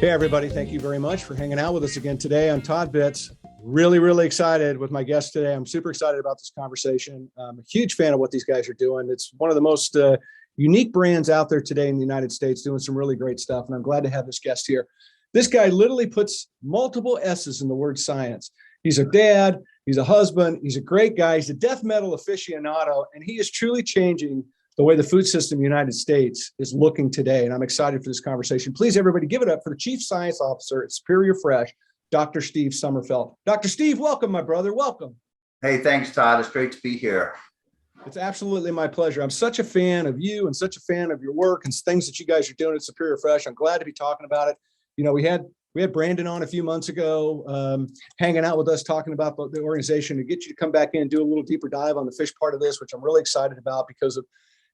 Hey, everybody. Thank you very much for hanging out with us again today on Todd-Bits. Really excited with my guest today. I'm super excited about this conversation. I'm a huge fan of what these guys are doing. It's one of the most unique brands out there today in the United States doing some really great stuff. And I'm glad to have this guest here. This guy literally puts multiple S's in the word science. He's a dad. He's a husband. He's a great guy. He's a death metal aficionado. And he is truly changing the way the food system in the United States is looking today. And I'm excited for this conversation. Please, everybody, give it up for the Chief Science Officer at Superior Fresh, Dr. Steve Summerfelt. Dr. Steve, welcome, my brother. Welcome. Hey, thanks, Todd. It's great to be here. It's absolutely my pleasure. I'm such a fan of you and such a fan of your work and things that you guys are doing at Superior Fresh. I'm glad to be talking about it. You know, we had Brandon on a few months ago, hanging out with us, talking about the organization, to get you to come back in and do a little deeper dive on the fish part of this, which I'm really excited about because of,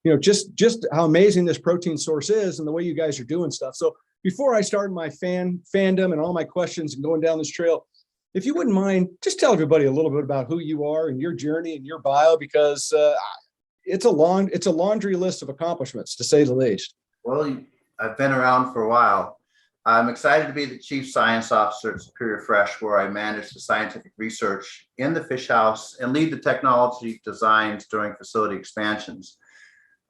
you know, just how amazing this protein source is and the way you guys are doing stuff. So before I start my fandom and all my questions and going down this trail, if you wouldn't mind, just tell everybody a little bit about who you are and your journey and your bio, because it's a laundry list of accomplishments, to say the least. Well, I've been around for a while. I'm excited to be the Chief Science Officer at Superior Fresh, where I manage the scientific research in the fish house and lead the technology designs during facility expansions.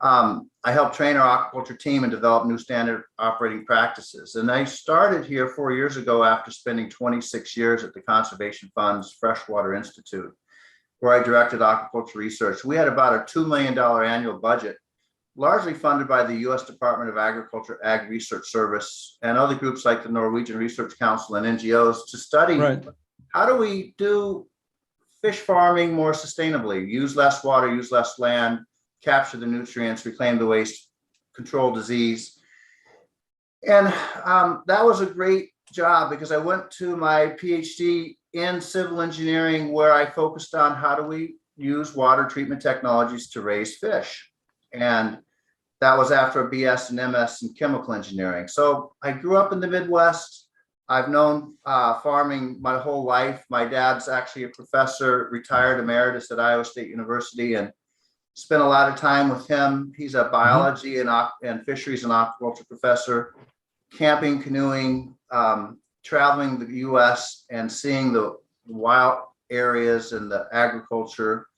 I help train our aquaculture team and develop new standard operating practices. And I started here 4 years ago after spending 26 years at the Conservation Fund's Freshwater Institute, where I directed aquaculture research. We had about a $2 million annual budget, largely funded by the U.S. Department of Agriculture Ag Research Service and other groups like the Norwegian Research Council and NGOs to study how do we do fish farming more sustainably, use less water, use less land, capture the nutrients, reclaim the waste, control disease. And that was a great job because I went to my PhD in civil engineering, where I focused on how do we use water treatment technologies to raise fish. And that was after a BS and MS in chemical engineering. So I grew up in the Midwest. I've known farming my whole life. My dad's actually a professor, retired emeritus at Iowa State University, and spent a lot of time with him. He's a biology and fisheries and aquaculture professor, camping, canoeing, traveling the U.S. and seeing the wild areas and the agriculture.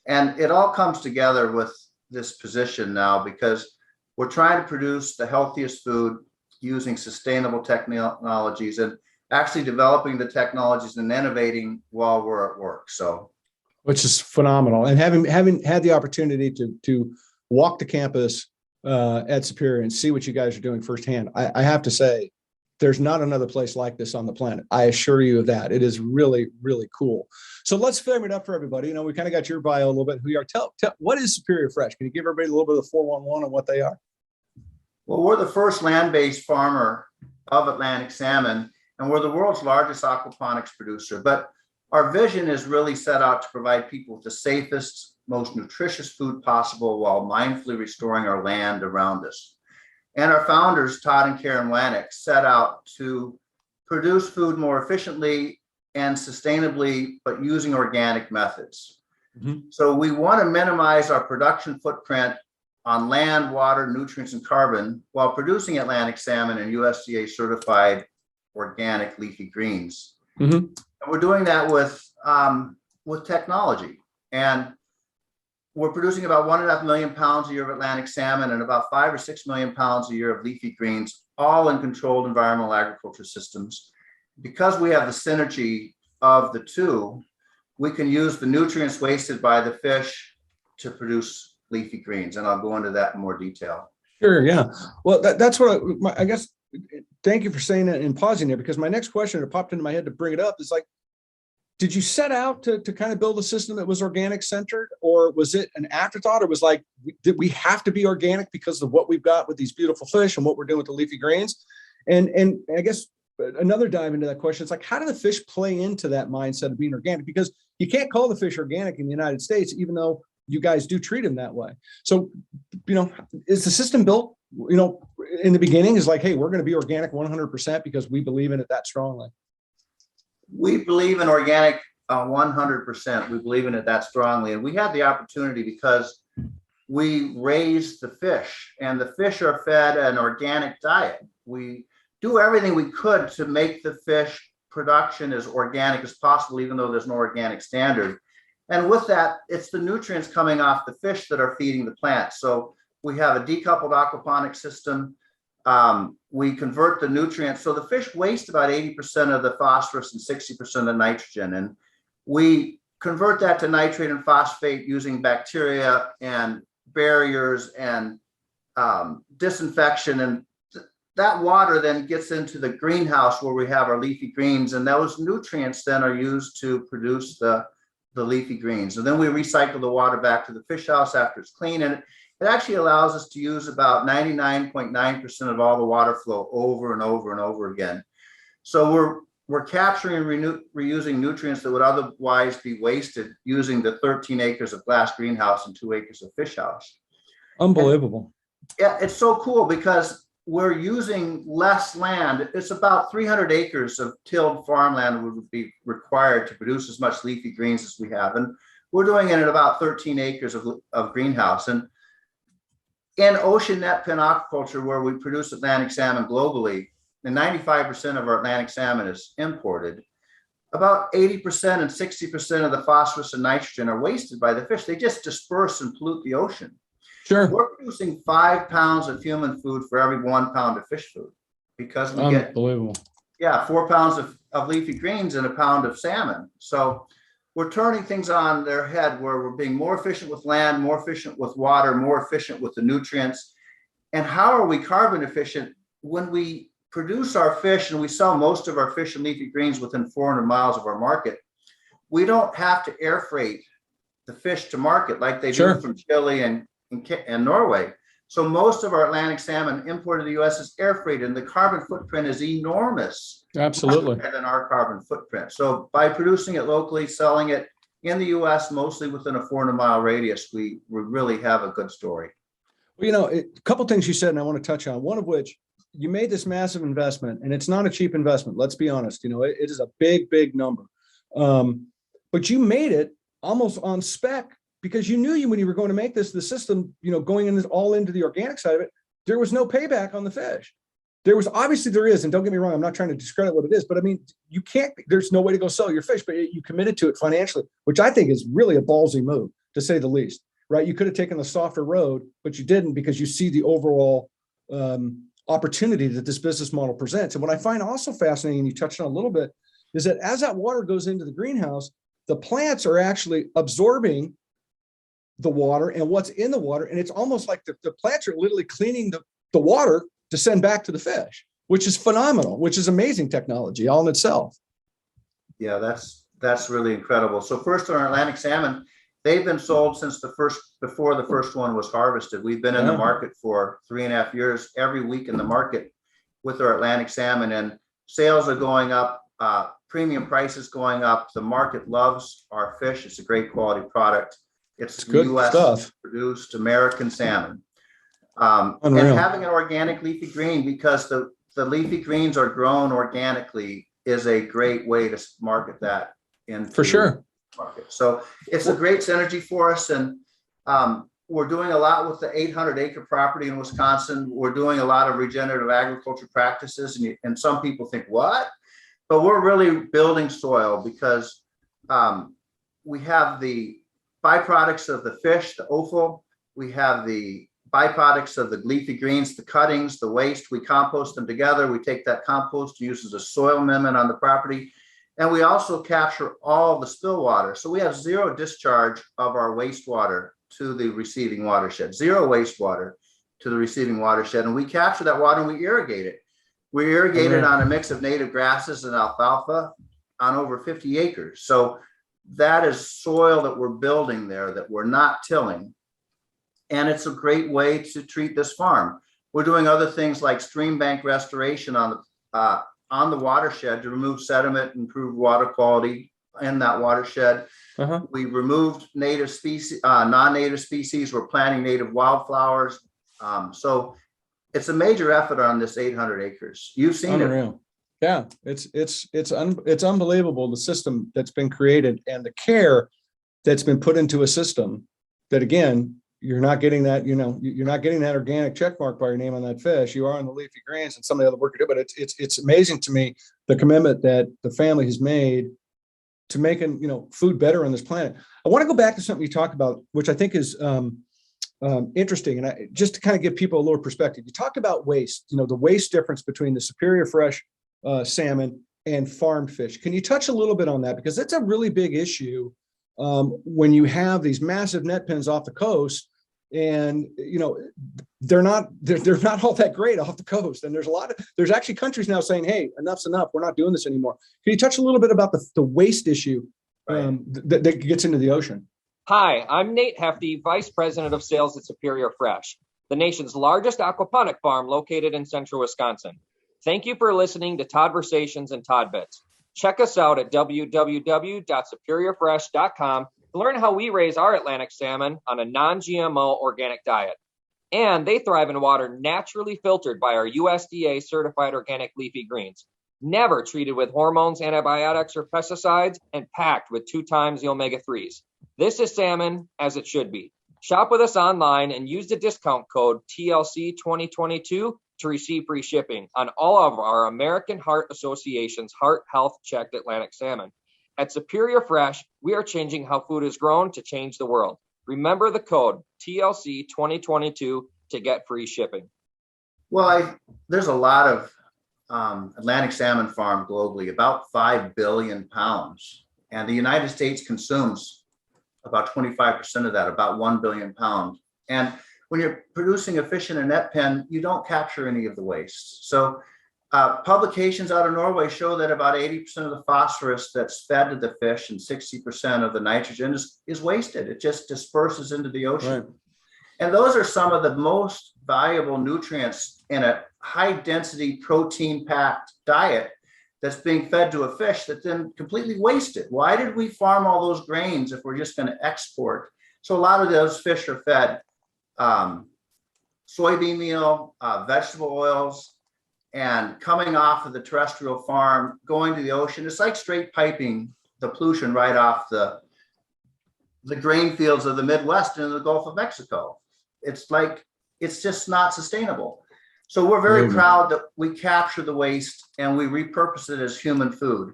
And it all comes together with this position now because we're trying to produce the healthiest food using sustainable technologies and actually developing the technologies and innovating while we're at work. So, which is phenomenal. And having had the opportunity to walk the campus at Superior and see what you guys are doing firsthand, I have to say, there's not another place like this on the planet. I assure you of that. It is really cool. So let's frame it up for everybody. You know, we kind of got your bio a little bit, who you are. Tell what is Superior Fresh? Can you give everybody a little bit of the 411 on what they are? Well, we're the first land-based farmer of Atlantic salmon, and we're the world's largest aquaponics producer. But our vision is really set out to provide people with the safest, most nutritious food possible while mindfully restoring our land around us. And our founders, Todd and Karen Wanick, set out to produce food more efficiently and sustainably, but using organic methods. So we want to minimize our production footprint on land, water, nutrients, and carbon while producing Atlantic salmon and USDA certified organic leafy greens. And we're doing that with technology. And we're producing about 1.5 million pounds a year of Atlantic salmon and about 5 or 6 million pounds a year of leafy greens, all in controlled environmental agriculture systems. Because we have the synergy of the two, we can use the nutrients wasted by the fish to produce leafy greens. And I'll go into that in more detail. Sure, yeah. Well, that's what I guess. Thank you for saying that and pausing there, because my next question that popped into my head to bring it up is like, did you set out to kind of build a system that was organic centered, or was it an afterthought, or was like, did we have to be organic because of what we've got with these beautiful fish and what we're doing with the leafy greens? And I guess another dive into that question, it's like, how do the fish play into that mindset of being organic? Because you can't call the fish organic in the United States, even though you guys do treat them that way. So, you know, is the system built, you know, in the beginning is like, hey, we're going to be organic 100% because we believe in it that strongly? We believe in organic 100%. We believe in it that strongly. And we had the opportunity because we raise the fish, and the fish are fed an organic diet. We do everything we could to make the fish production as organic as possible, even though there's no organic standard. And with that, it's the nutrients coming off the fish that are feeding the plants. So we have a decoupled aquaponics system. We convert the nutrients. So the fish waste about 80% of the phosphorus and 60% of the nitrogen. And we convert that to nitrate and phosphate using bacteria and barriers and disinfection. And that water then gets into the greenhouse where we have our leafy greens. And those nutrients then are used to produce the leafy greens. And then we recycle the water back to the fish house after it's clean. And it actually allows us to use about 99.9% of all the water flow over and over and over again. So we're capturing and reusing nutrients that would otherwise be wasted using the 13 acres of glass greenhouse and 2 acres of fish house. Unbelievable. And yeah, it's so cool because we're using less land. It's about 300 acres of tilled farmland would be required to produce as much leafy greens as we have. And we're doing it at about 13 acres of greenhouse. And in ocean net pen aquaculture, where we produce Atlantic salmon globally, and 95% of our Atlantic salmon is imported, about 80% and 60% of the phosphorus and nitrogen are wasted by the fish. They just disperse and pollute the ocean. Sure. We're producing 5 pounds of human food for every 1 pound of fish food because we get, unbelievable. yeah, 4 pounds of leafy greens and a pound of salmon. So we're turning things on their head where we're being more efficient with land, more efficient with water, more efficient with the nutrients. And how are we carbon efficient? When we produce our fish and we sell most of our fish and leafy greens within 400 miles of our market, we don't have to air freight the fish to market like they do from Chile and Norway. So most of our Atlantic salmon imported to the US is air freighted, and the carbon footprint is enormous. Absolutely. Much than our carbon footprint. So by producing it locally, selling it in the US, mostly within a 400-mile radius, we really have a good story. Well, a couple of things you said, and I want to touch on, one of which you made this massive investment, and it's not a cheap investment. Let's be honest. It is a big, big number. But you made it almost on spec because you knew when you were going to make the system, going in all into the organic side of it, there was no payback on the fish. Obviously there is, and don't get me wrong, I'm not trying to discredit what it is, but I mean, there's no way to go sell your fish, but you committed to it financially, which I think is really a ballsy move, to say the least, right? You could have taken the softer road, but you didn't because you see the overall opportunity that this business model presents. And what I find also fascinating, and you touched on a little bit, is that as that water goes into the greenhouse, the plants are actually absorbing the water and what's in the water. And it's almost like the plants are literally cleaning the water to send back to the fish, which is phenomenal, which is amazing technology all in itself. Yeah, that's really incredible. So first on our Atlantic salmon, they've been sold since before the first one was harvested. We've been in the market for 3.5 years, every week in the market with our Atlantic salmon, and sales are going up, premium prices going up. The market loves our fish. It's a great quality product. It's good US stuff. Produced American salmon. And having an organic leafy green, because the leafy greens are grown organically, is a great way to market that into for sure. Market. So it's a great synergy for us. And we're doing a lot with the 800-acre property in Wisconsin. We're doing a lot of regenerative agriculture practices. And some people think, what? But we're really building soil because we have the byproducts of the fish, the offal. We have the byproducts of the leafy greens, the cuttings, the waste. We compost them together. We take that compost, use as a soil amendment on the property. And we also capture all the spill water. So we have zero discharge of our wastewater to the receiving watershed, zero wastewater to the receiving watershed. And we capture that water and we irrigate it. We irrigate it on a mix of native grasses and alfalfa on over 50 acres. So that is soil that we're building there that we're not tilling. And it's a great way to treat this farm. We're doing other things like stream bank restoration on the watershed to remove sediment, improve water quality in that watershed. We removed native species, non-native species. We're planting native wildflowers. So it's a major effort on this 800 acres. You've seen it. Yeah, it's unbelievable, the system that's been created and the care that's been put into a system that, again, you're not getting that, you're not getting that organic check mark by your name on that fish. You are on the leafy greens and some of the other work you do, but it's amazing to me, the commitment that the family has made to making, food better on this planet. I want to go back to something you talked about, which I think is interesting. And just to kind of give people a little perspective, you talked about waste, the waste difference between the Superior Fresh salmon and farmed fish. Can you touch a little bit on that? Because that's a really big issue when you have these massive net pens off the coast, and they're not all that great off the coast. And there's actually countries now saying, hey, enough's enough, we're not doing this anymore. Can you touch a little bit about the waste issue that gets into the ocean? Hi, I'm Nate Hefty, Vice President of Sales at Superior Fresh, the nation's largest aquaponic farm located in central Wisconsin. Thank you for listening to Todd-versations and Todd-Bits. Check us out at www.superiorfresh.com to learn how we raise our Atlantic salmon on a non-GMO organic diet. And they thrive in water naturally filtered by our USDA certified organic leafy greens, never treated with hormones, antibiotics, or pesticides, and packed with 2 times the omega-3s. This is salmon as it should be. Shop with us online and use the discount code TLC 2022 to receive free shipping on all of our American Heart Association's Heart Health Checked Atlantic salmon. At Superior Fresh, we are changing how food is grown to change the world. Remember the code TLC 2022 to get free shipping. Well, there's a lot of Atlantic salmon farmed globally, about 5 billion pounds. And the United States consumes about 25% of that, about 1 billion pounds. And when you're producing a fish in a net pen, you don't capture any of the waste. So publications out of Norway show that about 80% of the phosphorus that's fed to the fish and 60% of the nitrogen is wasted. It just disperses into the ocean. Right. And those are some of the most valuable nutrients in a high density protein packed diet that's being fed to a fish that then completely wasted. Why did we farm all those grains if we're just going to export? So a lot of those fish are fed soybean meal, vegetable oils, and coming off of the terrestrial farm, going to the ocean. It's like straight piping the pollution right off the grain fields of the Midwest and the Gulf of Mexico. It's just not sustainable. So we're very proud that we capture the waste and we repurpose it as human food.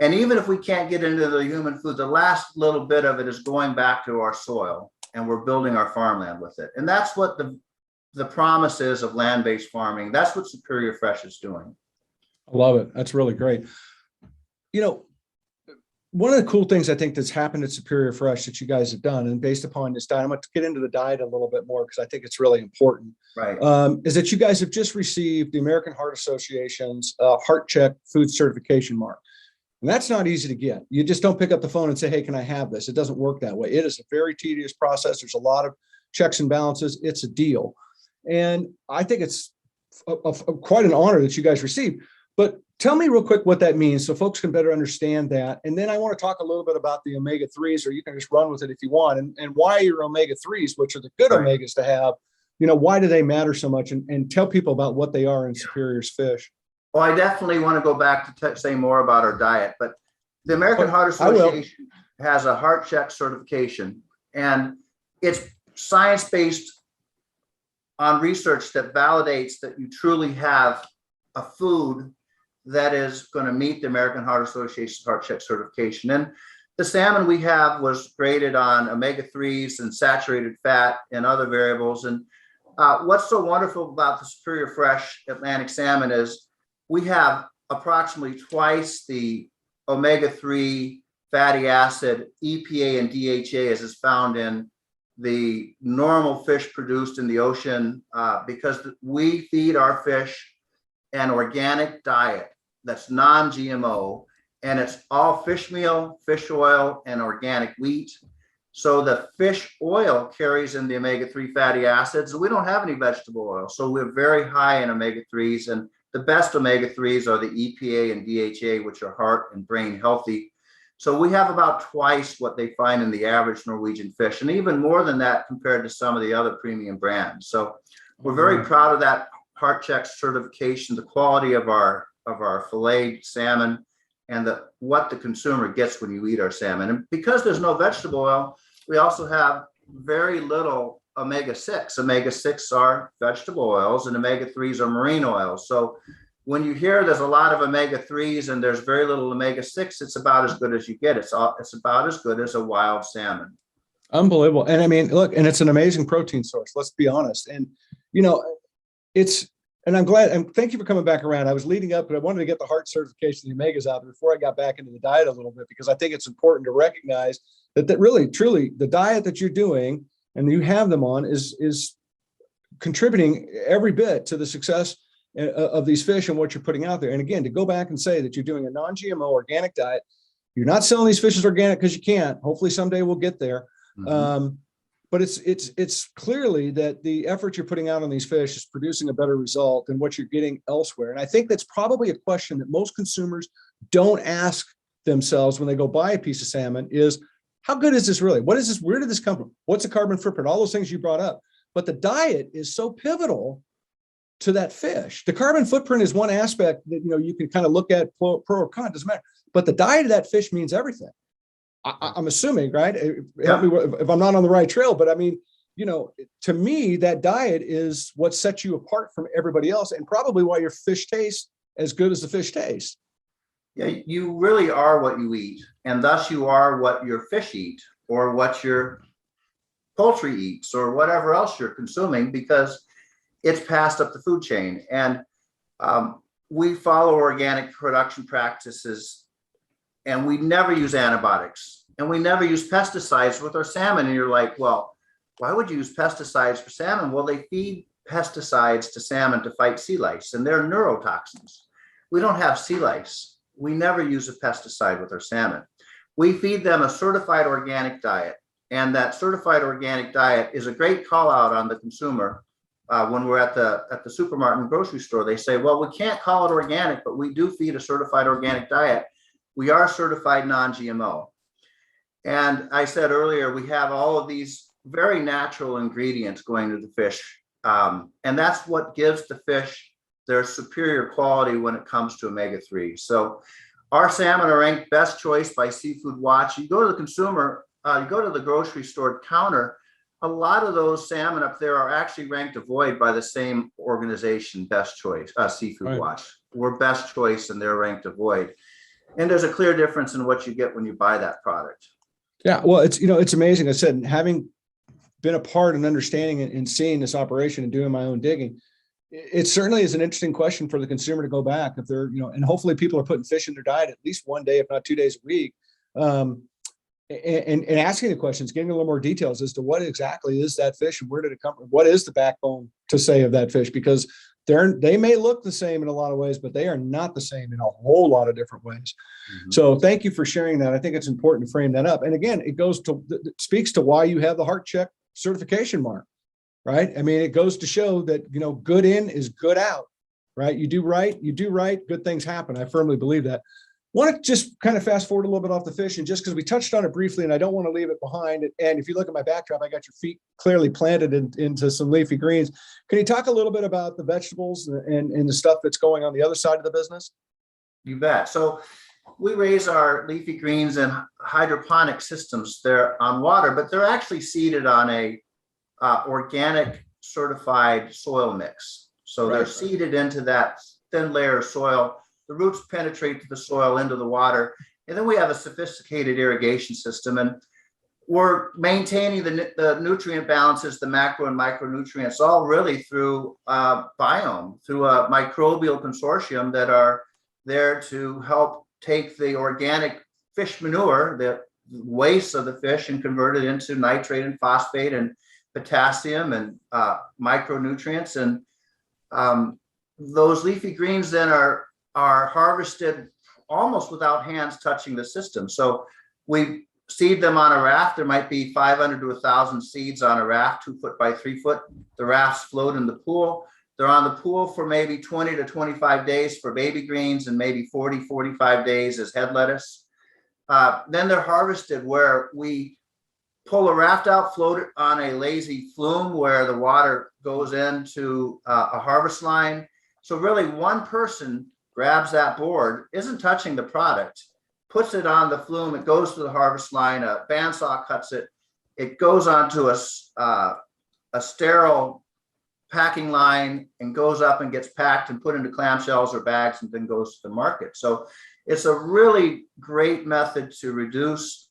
And even if we can't get into the human food, the last little bit of it is going back to our soil, and we're building our farmland with it. And that's what the promise is of land-based farming. That's what Superior Fresh is doing. I love it. That's really great. One of the cool things I think that's happened at Superior Fresh that you guys have done, and based upon this diet, I'm going to get into the diet a little bit more because I think it's really important, right? Is that you guys have just received the American Heart Association's Heart Check Food Certification Mark. And that's not easy to get. You just don't pick up the phone and say, hey, can I have this? It doesn't work that way. It is a very tedious process. There's a lot of checks and balances. It's a deal. And I think it's quite an honor that you guys received. But tell me real quick what that means so folks can better understand that. And then I want to talk a little bit about the omega-3s, or you can just run with it if you want, and why your omega-3s, which are the good omegas to have, why do they matter so much? And tell people about what they are in Superior's fish. Well, I definitely want to go back to say more about our diet, but the American Heart Association has a heart check certification, and it's science-based on research that validates that you truly have a food that is going to meet the American Heart Association's Heart Check certification. And the salmon we have was graded on omega-3s and saturated fat and other variables. And what's so wonderful about the Superior Fresh Atlantic salmon is we have approximately twice the omega-3 fatty acid, EPA, and DHA as is found in the normal fish produced in the ocean, because we feed our fish an organic diet that's non-GMO, and it's all fish meal, fish oil, and organic wheat. So the fish oil carries in the omega-3 fatty acids. We don't have any vegetable oil, so we're very high in omega-3s, and the best omega-3s are the EPA and DHA, which are heart and brain healthy. So we have about twice what they find in the average Norwegian fish, and even more than that compared to some of the other premium brands. So we're very proud of that Heart Check certification, the quality of our filleted salmon, and what the consumer gets when you eat our salmon. And because there's no vegetable oil, we also have very little omega-6. Omega-6 are vegetable oils and omega-3s are marine oils. So when you hear there's a lot of omega-3s and there's very little omega-6, it's about as good as you get. It's about as good as a wild salmon. Unbelievable. And I mean, look, and it's an amazing protein source. Let's be honest. And, you know, and I'm glad, and thank you for coming back around. I was leading up, but I wanted to get the heart certification of the omegas out before I got back into the diet a little bit, because I think it's important to recognize that really, truly, the diet that you're doing and you have them on is contributing every bit to the success of these fish and what you're putting out there. And again, to go back and say that you're doing a non-GMO organic diet, you're not selling these fish as organic because you can't. Hopefully someday we'll get there. Mm-hmm. But it's clearly that the effort you're putting out on these fish is producing a better result than what you're getting elsewhere. And I think that's probably a question that most consumers don't ask themselves when they go buy a piece of salmon is, how good is this really? What is this? Where did this come from? What's the carbon footprint? All those things you brought up. But the diet is so pivotal to that fish. The carbon footprint is one aspect that, you know, you can kind of look at pro or con, doesn't matter. But the diet of that fish means everything. I'm assuming, right? Help me if I'm not on the right trail, but I mean, you know, to me, that diet is what sets you apart from everybody else, and probably why your fish tastes as good as the fish taste. Yeah, you really are what you eat, and thus you are what your fish eat, or what your poultry eats, or whatever else you're consuming, because it's passed up the food chain. And we follow organic production practices, and we never use antibiotics, and we never use pesticides with our salmon. And you're like, well, why would you use pesticides for salmon? Well, they feed pesticides to salmon to fight sea lice, and they're neurotoxins. We don't have sea lice. We never use a pesticide with our salmon. We feed them a certified organic diet, and that certified organic diet is a great call out on the consumer. When we're at the supermarket and grocery store, they say, well, we can't call it organic, but we do feed a certified organic diet. We are certified non-GMO. And I said earlier, we have all of these very natural ingredients going to the fish. And that's what gives the fish their superior quality when it comes to omega-3. So our salmon are ranked best choice by Seafood Watch. You go to the consumer, you go to the grocery store counter, a lot of those salmon up there are actually ranked avoid by the same organization, Best Choice, Seafood Right. Watch. We're best choice and they're ranked avoid. And there's a clear difference in what you get when you buy that product. Yeah, well, it's amazing. I said, having been a part and understanding and seeing this operation and doing my own digging, it certainly is an interesting question for the consumer to go back if they're, and hopefully people are putting fish in their diet at least one day, if not 2 days a week, and asking the questions, getting a little more details as to what exactly is that fish and where did it come from? What is the backbone to say of that fish? Because they may look the same in a lot of ways, but they are not the same in a whole lot of different ways. Mm-hmm. So thank you for sharing that. I think it's important to frame that up. And again, it speaks to why you have the Heart Check certification mark, right? I mean, it goes to show that, good in is good out, right? You do right, good things happen. I firmly believe that. Want to just kind of fast forward a little bit off the fish, and just because we touched on it briefly, and I don't want to leave it behind. And if you look at my backdrop, I got your feet clearly planted into some leafy greens. Can you talk a little bit about the vegetables and the stuff that's going on the other side of the business? You bet. So we raise our leafy greens in hydroponic systems. They're on water, but they're actually seeded on a organic certified soil mix. So They're seeded into that thin layer of soil. The roots penetrate to the soil into the water. And then we have a sophisticated irrigation system. And we're maintaining the nutrient balances, the macro and micronutrients, all really through biome, through a microbial consortium that are there to help take the organic fish manure, the waste of the fish, and convert it into nitrate and phosphate and potassium and micronutrients. And those leafy greens then are harvested almost without hands touching the system. So we seed them on a raft. There might be 500 to 1,000 seeds on a raft, 2 foot by 3 foot. The rafts float in the pool. They're on the pool for maybe 20 to 25 days for baby greens and maybe 40, 45 days as head lettuce. Then they're harvested where we pull a raft out, float it on a lazy flume where the water goes into a harvest line. So really one person grabs that board, isn't touching the product, puts it on the flume, it goes to the harvest line, a bandsaw cuts it, it goes onto a sterile packing line and goes up and gets packed and put into clamshells or bags and then goes to the market. So it's a really great method to reduce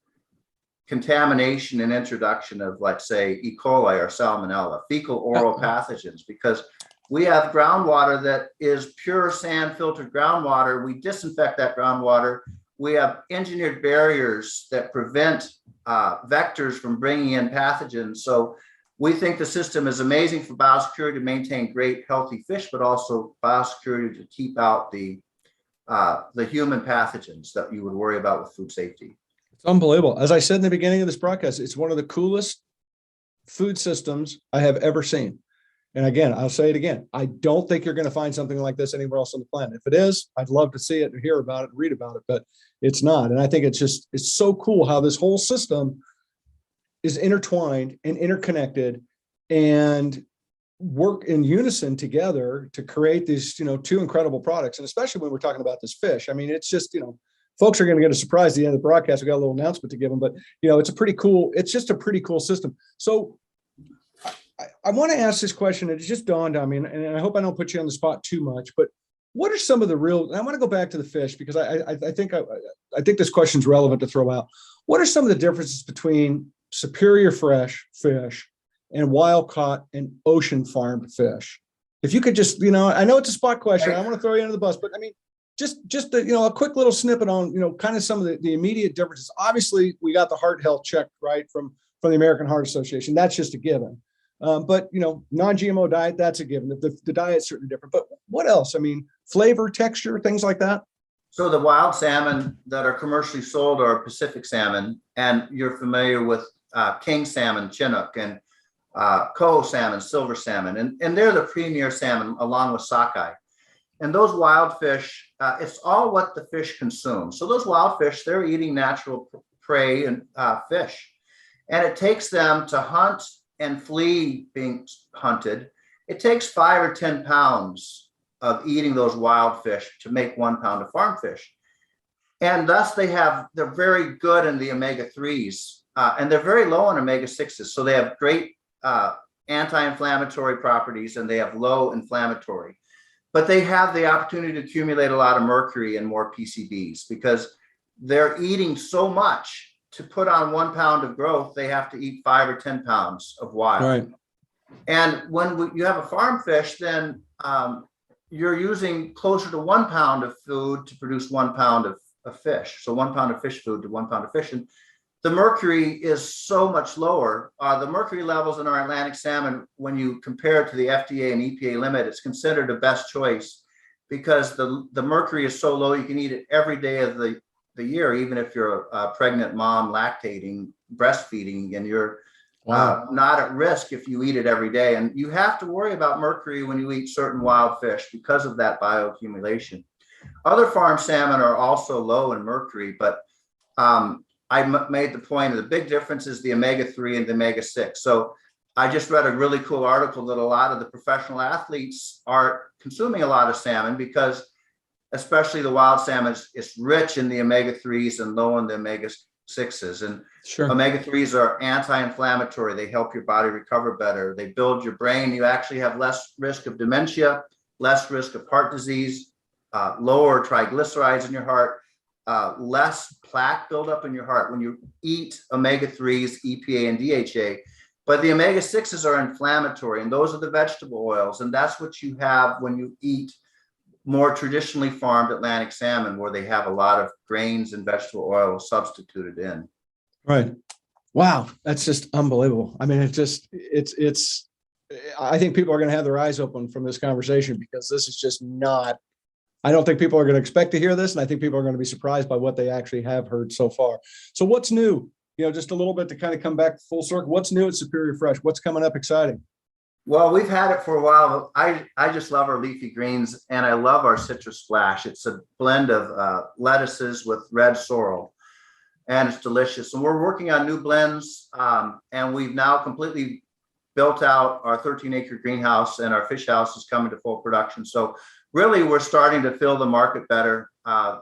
contamination and introduction of, let's say, E. coli or salmonella, fecal oral pathogens, because we have groundwater that is pure sand filtered groundwater. We disinfect that groundwater. We have engineered barriers that prevent vectors from bringing in pathogens. So we think the system is amazing for biosecurity to maintain great healthy fish, but also biosecurity to keep out the human pathogens that you would worry about with food safety. It's unbelievable. As I said in the beginning of this broadcast, it's one of the coolest food systems I have ever seen. And again, I'll say it again. I don't think you're going to find something like this anywhere else on the planet. If it is, I'd love to see it and hear about it and read about it, but it's not. And I think it's so cool how this whole system is intertwined and interconnected and work in unison together to create these, two incredible products. And especially when we're talking about this fish, I mean, it's just, folks are going to get a surprise at the end of the broadcast. We got a little announcement to give them, but it's just a pretty cool system. So I want to ask this question. It just dawned on me, and I hope I don't put you on the spot too much, but what are some of the real, I want to go back to the fish because I think this question is relevant to throw out. What are some of the differences between superior fresh fish and wild caught and ocean farmed fish? If you could just, I know it's a spot question. I want to throw you under the bus, but I mean, just a quick little snippet on, kind of some of the immediate differences. Obviously we got the heart health check, right, from the American Heart Association. That's just a given. But non-GMO diet, that's a given. The diet's certainly different, but what else? I mean, flavor, texture, things like that. So the wild salmon that are commercially sold are Pacific salmon, and you're familiar with king salmon, Chinook, and coho salmon, silver salmon, and they're the premier salmon along with sockeye. And those wild fish, it's all what the fish consume. So those wild fish, they're eating natural prey and fish, and it takes them to hunt and flee being hunted. It takes 5 or 10 pounds of eating those wild fish to make 1 pound of farm fish. And thus they're very good in the omega-3s, and they're very low in omega-6s. So they have great anti-inflammatory properties and they have low inflammatory, but they have the opportunity to accumulate a lot of mercury and more PCBs because they're eating so much. To put on 1 pound of growth, they have to eat 5 or 10 pounds of wild. Right. And when you have a farm fish, then you're using closer to 1 pound of food to produce 1 pound of fish. So 1 pound of fish food to 1 pound of fish. And the mercury is so much lower. The mercury levels in our Atlantic salmon, when you compare it to the FDA and EPA limit, it's considered the best choice because the mercury is so low, you can eat it every day of the year, even if you're a pregnant mom lactating, breastfeeding, and you're not at risk if you eat it every day. And you have to worry about mercury when you eat certain wild fish because of that bioaccumulation. Other farm salmon are also low in mercury, but I made the point of the big difference is the omega-3 and the omega-6. So I just read a really cool article that a lot of the professional athletes are consuming a lot of salmon because especially the wild salmon, it's rich in the omega-3s and low in the omega-6s. And Sure. Omega-3s are anti-inflammatory. They help your body recover better. They build your brain. You actually have less risk of dementia, less risk of heart disease, lower triglycerides in your heart, less plaque buildup in your heart when you eat omega-3s, EPA, and DHA. But the omega-6s are inflammatory, and those are the vegetable oils. And that's what you have when you eat more traditionally farmed Atlantic salmon, where they have a lot of grains and vegetable oils substituted in. Right. Wow. That's just unbelievable. I mean, I think people are going to have their eyes open from this conversation because this is just not, I don't think people are going to expect to hear this. And I think people are going to be surprised by what they actually have heard so far. So what's new? Just a little bit to kind of come back full circle. What's new at Superior Fresh? What's coming up exciting? Well, we've had it for a while. I just love our leafy greens and I love our citrus splash. It's a blend of lettuces with red sorrel and it's delicious. And we're working on new blends and we've now completely built out our 13-acre greenhouse and our fish house is coming to full production. So really we're starting to fill the market better.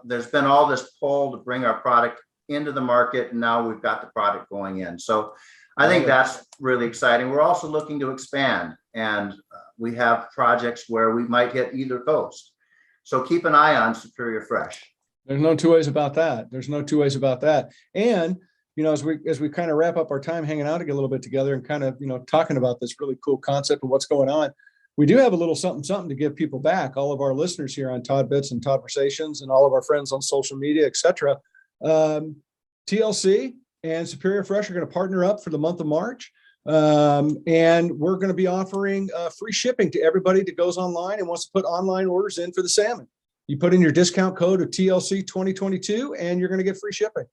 There's been all this pull to bring our product into the market and now we've got the product going in. So I think that's really exciting. We're also looking to expand, and we have projects where we might hit either coast. So keep an eye on Superior Fresh. There's no two ways about that. There's no two ways about that. And, you know, as we kind of wrap up our time hanging out a little bit together and kind of, you know, talking about this really cool concept of what's going on, we do have a little something to give people back. All of our listeners here on Todd-Bits and Todd-versations and all of our friends on social media, et cetera. TLC and Superior Fresh are going to partner up for the month of March. And we're going to be offering free shipping to everybody that goes online and wants to put online orders in for the salmon. You put in your discount code of TLC 2022 and you're going to get free shipping.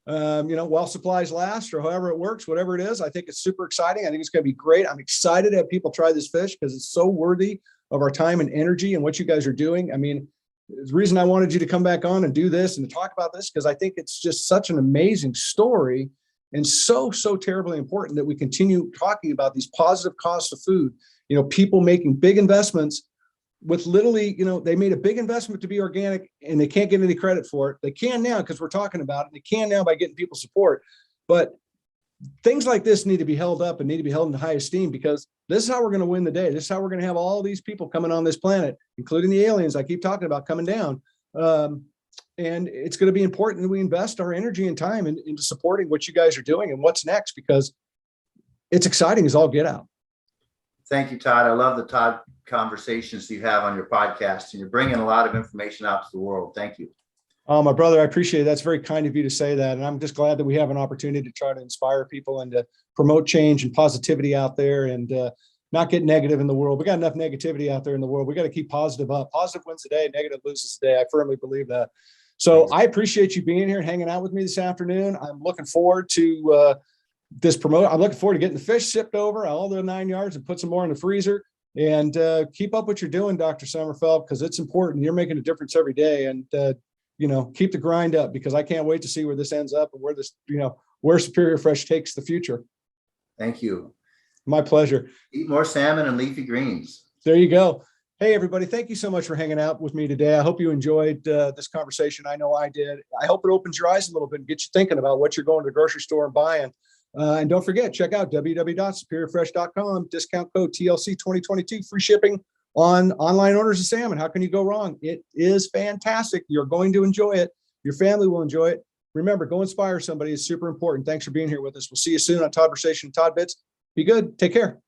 You know, while supplies last or however it works, whatever it is, I think it's super exciting. I think it's going to be great. I'm excited to have people try this fish because it's so worthy of our time and energy and what you guys are doing. I mean, the reason I wanted you to come back on and do this and to talk about this, because I think it's just such an amazing story and so terribly important that we continue talking about these positive costs of food. You know, people making big investments with literally, you know, they made a big investment to be organic and they can't get any credit for it. They can now because we're talking about it. They can now by getting people support. But things like this need to be held up and need to be held in high esteem, because this is how we're going to win the day. This is how we're going to have all these people coming on this planet, including the aliens I keep talking about coming down. And it's going to be important that we invest our energy and time into supporting what you guys are doing and what's next, because it's exciting as all get out. Thank you, Todd. I love the Todd conversations you have on your podcast, and you're bringing a lot of information out to the world. Thank you. Oh, my brother, I appreciate it. That's very kind of you to say that. And I'm just glad that we have an opportunity to try to inspire people and to promote change and positivity out there and not get negative in the world. We got enough negativity out there in the world. We got to keep positive up. Positive wins the day, negative loses the day. I firmly believe that. So I appreciate you being here and hanging out with me this afternoon. I'm looking forward to this promote. I'm looking forward to getting the fish shipped over all the 9 yards and put some more in the freezer. And keep up what you're doing, Dr. Summerfelt, because it's important. You're making a difference every day. And, you know, keep the grind up, because I can't wait to see where this ends up and where this, you know, where Superior Fresh takes the future. Thank you. My pleasure. Eat more salmon and leafy greens. There you go. Hey, everybody. Thank you so much for hanging out with me today. I hope you enjoyed this conversation. I know I did. I hope it opens your eyes a little bit and gets you thinking about what you're going to the grocery store and buying. And don't forget, check out www.superiorfresh.com, discount code TLC 2022, free shipping on online orders of salmon. How can you go wrong? It is fantastic. You're going to enjoy it. Your family will enjoy it. Remember, go inspire somebody is super important. Thanks for being here with us. We'll see you soon on Todd-Versation, Todd-Bits. Be good. Take care.